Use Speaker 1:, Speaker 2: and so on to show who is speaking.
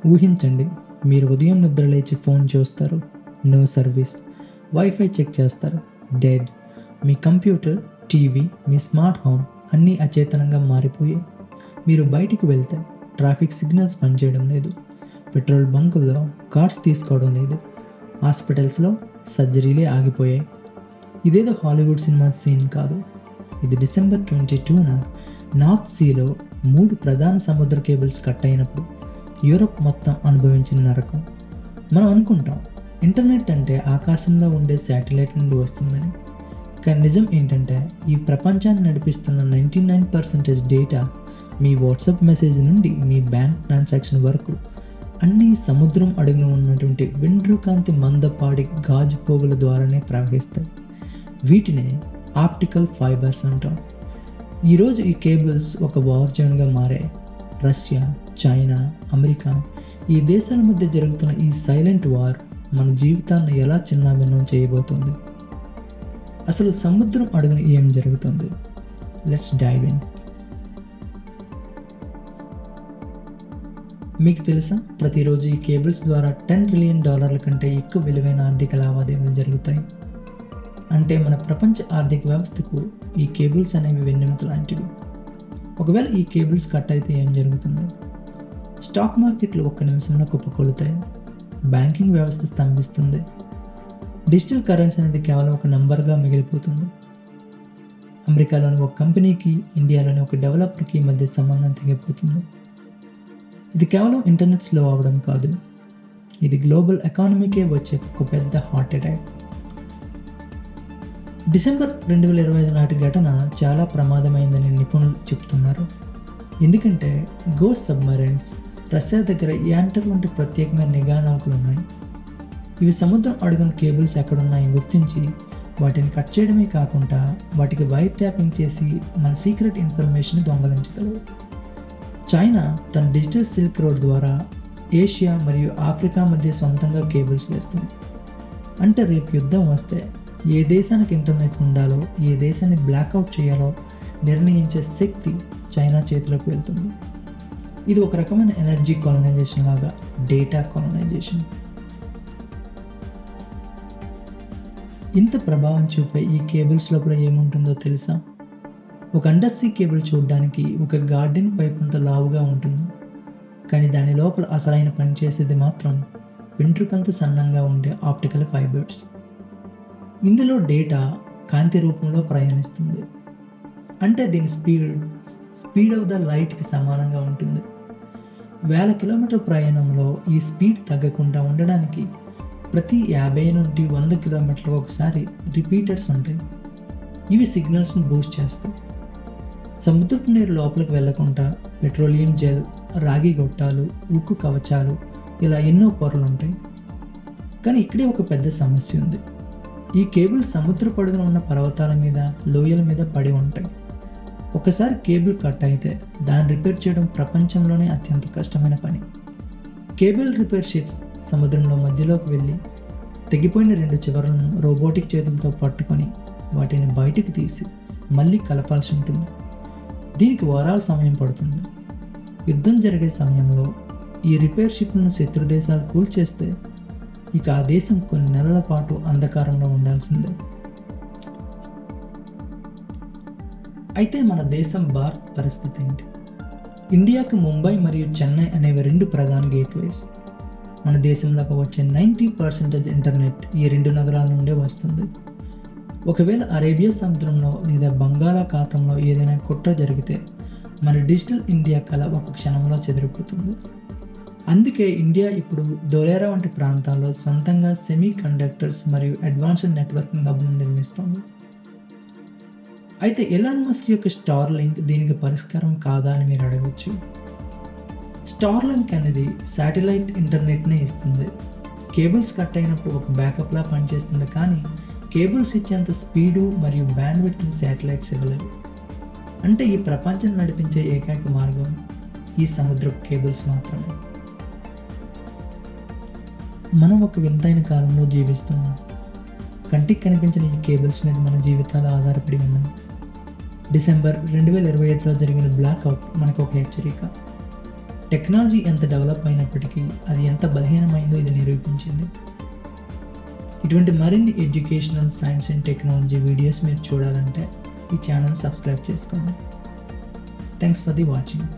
Speaker 1: ఊహించండి, మీరు ఉదయం నిద్ర లేచి ఫోన్ చూస్తారు, నో సర్వీస్. వైఫై చెక్ చేస్తారు, డెడ్. మీ కంప్యూటర్, టీవీ, మీ స్మార్ట్ హోమ్ అన్నీ అచేతనంగా మారిపోయాయి. మీరు బయటికి వెళ్తే ట్రాఫిక్ సిగ్నల్స్ పనిచేయడం లేదు, పెట్రోల్ బంకుల్లో కార్స్ తీసుకోవడం లేదు, హాస్పిటల్స్లో సర్జరీలే ఆగిపోయాయి. ఇదేదో హాలీవుడ్ సినిమా సీన్ కాదు. ఇది డిసెంబర్ 22న నార్త్ సీలో 3 ప్రధాన సముద్ర కేబుల్స్ కట్ అయినప్పుడు యూరప్ మొత్తం అనుభవించిన నరకం. మనం అనుకుంటాం ఇంటర్నెట్ అంటే ఆకాశంలో ఉండే శాటిలైట్ నుండి వస్తుందని. కానీ నిజం ఏంటంటే ఈ ప్రపంచాన్ని నడిపిస్తున్న 99% డేటా మీ వాట్సాప్ మెసేజ్ నుండి మీ బ్యాంక్ ట్రాన్సాక్షన్ వరకు అన్నీ సముద్రం అడుగున ఉన్నటువంటి వెండ్రుకాంతి మందపాడి గాజు పోగుల ద్వారానే ప్రవహిస్తాయి. వీటినే ఆప్టికల్ ఫైబర్స్ అంటాం. ఈరోజు ఈ కేబుల్స్ ఒక వార్ జోన్గా మారాయి. రష్యా, చైనా, అమెరికా ఈ దేశాల మధ్య జరుగుతున్న ఈ సైలెంట్ వార్ మన జీవితాలను ఎలా చిన్నాభిన్నం చేయబోతోంది? అసలు సముద్రం అడుగున ఏం జరుగుతుంది? Let's dive in. మీకు తెలుసా, ప్రతిరోజు ఈ కేబుల్స్ ద్వారా $10 ట్రిలియన్ కంటే ఎక్కువ విలువైన ఆర్థిక లావాదేవీలు జరుగుతాయి. అంటే మన ప్రపంచ ఆర్థిక వ్యవస్థకు ఈ కేబుల్స్ అనేవి వెన్నెముక లాంటివి. ఒకవేళ ఈ కేబుల్స్ కట్ అయితే ఏం జరుగుతుంది? స్టాక్ మార్కెట్లు ఒక్క నిమిషంలో కుప్పకూలుతాయి, బ్యాంకింగ్ వ్యవస్థ స్తంభిస్తుంది, డిజిటల్ కరెన్సీ అనేది కేవలం ఒక నంబర్గా మిగిలిపోతుంది. అమెరికాలోని ఒక కంపెనీకి, ఇండియాలోని ఒక డెవలపర్కి మధ్య సంబంధం తెగిపోతుంది. ఇది కేవలం ఇంటర్నెట్ స్లో అవ్వడం కాదు, ఇది గ్లోబల్ ఎకానమీకే వచ్చే ఒక పెద్ద హార్ట్ అటాక్. డిసెంబర్ 2025 నాటి ఘటన చాలా ప్రమాదమైందని నిపుణులు చెబుతున్నారు. ఎందుకంటే గోస్ట్ సబ్మరైన్స్, రష్యా దగ్గర యాంటర్ వంటి ప్రత్యేకమైన నిఘా నౌకలు ఉన్నాయి. ఇవి సముద్రం అడుగున కేబుల్స్ ఎక్కడున్నాయని గుర్తించి వాటిని కట్ చేయడమే కాకుండా వాటికి వైర్ ట్యాపింగ్ చేసి మన సీక్రెట్ ఇన్ఫర్మేషన్ దొంగలించగలవు. చైనా తన డిజిటల్ సిల్క్ రోడ్ ద్వారా ఏషియా మరియు ఆఫ్రికా మధ్య సొంతంగా కేబుల్స్ వేస్తుంది. అంటే రేపు యుద్ధం వస్తే ఏ దేశానికి ఇంటర్నెట్ ఉండాలో, ఏ దేశాన్ని బ్లాక్అవుట్ చేయాలో నిర్ణయించే శక్తి చైనా చేతిలోకి వెళ్తుంది. ఇది ఒక రకమైన ఎనర్జీ కాలనైజేషన్ లాగా, డేటా కాలనైజేషన్. ఇంత ప్రభావం చూపే ఈ కేబుల్స్ లోపల ఏముంటుందో తెలుసా? ఒక అండర్సీ కేబుల్ చూడడానికి ఒక గార్డెన్ పైప్ అంత లావుగా ఉంటుంది, కానీ దాని లోపల అసలైన పని చేసేది మాత్రం వెంట్రుకంత సన్నంగా ఉండే ఆప్టికల్ ఫైబర్స్. ఇందులో డేటా కాంతి రూపంలో ప్రయాణిస్తుంది. అంటే దీని స్పీడ్ ఆఫ్ ద లైట్కి సమానంగా ఉంటుంది. 1000 కిలోమీటర్ ప్రయాణంలో ఈ స్పీడ్ తగ్గకుండా ఉండడానికి ప్రతి 50 నుండి 100 కిలోమీటర్లకు ఒకసారి రిపీటర్స్ ఉంటాయి. ఇవి సిగ్నల్స్ని బూస్ట్ చేస్తాయి. సముద్రపు నీరు లోపలికి వెళ్లకుండా పెట్రోలియం జెల్, రాగి గొట్టాలు, ఉక్కు కవచాలు ఇలా ఎన్నో పొరలు ఉంటాయి. కానీ ఇక్కడే ఒక పెద్ద సమస్య ఉంది. ఈ కేబుల్ సముద్ర పొడుగున ఉన్న పర్వతాల మీద, లోయల మీద పడి ఉంటాయి. ఒకసారి కేబుల్ కట్ అయితే దాన్ని రిపేర్ చేయడం ప్రపంచంలోనే అత్యంత కష్టమైన పని. కేబుల్ రిపేర్ షిప్స్ సముద్రంలో మధ్యలోకి వెళ్ళి తెగిపోయిన 2 చివరలను రోబోటిక్ చేతులతో పట్టుకొని వాటిని బయటికి తీసి మళ్ళీ కలపాల్సి ఉంటుంది. దీనికి వారాల సమయం పడుతుంది. యుద్ధం జరిగే సమయంలో ఈ రిపేర్ షిప్లను శత్రు దేశాలు కూల్చేస్తే ఇక ఆ దేశం కొన్ని నెలల పాటు అంధకారంలో ఉండాల్సిందే. అయితే మన దేశం భారత్ పరిస్థితి ఏంటి? ఇండియాకి ముంబై మరియు చెన్నై అనేవి 2 ప్రధాన గేట్వేస్. మన దేశంలోకి వచ్చే 90% ఇంటర్నెట్ ఈ 2 నగరాల నుండే వస్తుంది. ఒకవేళ అరేబియా సముద్రంలో లేదా బంగాళాఖాతంలో ఏదైనా కుట్ర జరిగితే మన డిజిటల్ ఇండియా కళ ఒక క్షణంలో చెదిరిపోతుంది. అందుకే ఇండియా ఇప్పుడు దొలేరా వంటి ప్రాంతాల్లో సొంతంగా సెమీ కండక్టర్స్ మరియు అడ్వాన్స్డ్ నెట్వర్కింగ్ హబ్లను నిర్మిస్తోంది. అయితే ఎలాన్ మస్క్ యొక్క స్టార్లింక్ దీనికి పరిష్కారం కాదా అని మీరు అడగవచ్చు. స్టార్లింక్ అనేది శాటిలైట్ ఇంటర్నెట్నే ఇస్తుంది. కేబుల్స్ కట్ అయినప్పుడు ఒక బ్యాకప్లా పనిచేస్తుంది, కానీ కేబుల్స్ ఇచ్చేంత స్పీడు మరియు బ్యాండ్విడ్త్ని శాటిలైట్స్ ఇవ్వలేవు. అంటే ఈ ప్రపంచం నడిపించే ఏకైక మార్గం ఈ సముద్రపు కేబుల్స్ మాత్రమే. మనం ఒక వింతైన కాలంలో జీవిస్తున్నాం. కంటికి కనిపించిన ఈ కేబుల్స్ మీద మన జీవితాలు ఆధారపడి ఉన్నాయి. డిసెంబర్ 2025లో జరిగిన బ్లాక్అవుట్ మనకు ఒక హెచ్చరిక. టెక్నాలజీ ఎంత డెవలప్ అయినప్పటికీ అది ఎంత బలహీనమైందో ఇది నిరూపించింది. ఇటువంటి మరిన్ని educational, science and technology videos మీరు చూడాలంటే ఈ ఛానల్ సబ్స్క్రైబ్ చేసుకోండి. Thanks for the watching.